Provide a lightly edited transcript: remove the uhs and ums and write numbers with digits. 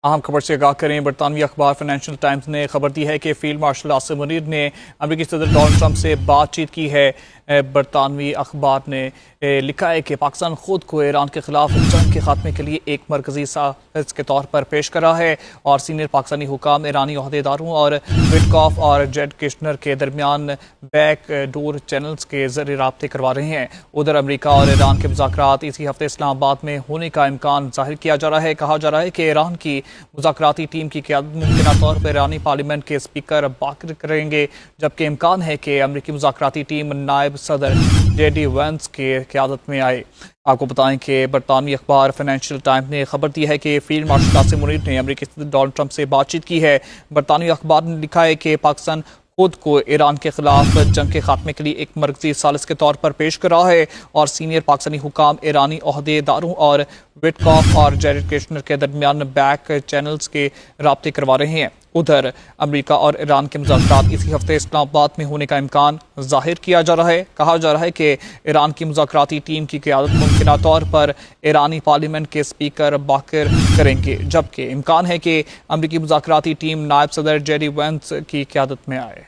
अहम खबर से आगाह करें। बरतानवी अखबार फाइनेंशियल टाइम्स ने खबर दी है कि फील्ड मार्शल आसिम मुनीर ने अमेरिकी सदर डोनाल्ड ट्रंप से बातचीत की है। बरतानवी अखबार ने लिखा है कि पाकिस्तान खुद को ईरान के खिलाफ जंग के खात्मे के लिए एक मरकजी साजिश के तौर पर पेश करा है और सीनियर पाकिस्तानी हुकाम ईरानी अहदेदारों और विटकॉफ और जेड किश्नर के दरमियान बैक डोर चैनल्स के जरिए रब्ते करवा रहे हैं। उधर अमरीका और ईरान के मुज़ाकरात इसी हफ्ते इस्लामाबाद में होने का इम्कान जाहिर किया जा रहा है। कहा जा रहा है कि ईरान की मुज़ाकराती टीम की क़यादत मुमकिन तौर पर ईरानी पार्लियामेंट के स्पीकर बाकर करेंगे, जबकि इम्कान है कि अमरीकी मुज़ाकराती टीम नायब सदर जेडी वेंस के क़यादत में आए। आपको बताएं कि बरतानवी अखबार फाइनेंशियल टाइम्स ने खबर दी है कि फील्ड मार्शल आसिम मुनीर ने अमरीकी सदर डोनाल्ड ट्रंप से बातचीत की है। बरतानवी अखबार ने लिखा है कि पाकिस्तान खुद को ईरान के खिलाफ जंग के खात्मे के लिए एक मरकजी सालिश के तौर पर पेश कर रहा है और सीनियर पाकिस्तानी हुकाम ईरानी अहदेदारों और विटकॉफ और जेरेड किश्नर के दरमियान बैक चैनल्स के रब्ते करवा रहे हैं। उधर अमरीका और ईरान के मुज़ाकरात इसी हफ्ते इस्लामाबाद में होने का इम्कान जाहिर किया जा रहा है। कहा जा रहा है कि ईरान की मुज़ाकराती टीम की क़यादत मुमकिन तौर पर ईरानी पार्लियामेंट के स्पीकर बाकर करेंगे, जबकि इम्कान है कि अमरीकी मुज़ाकराती टीम नायब सदर जेडी वेंस की क़यादत में आए।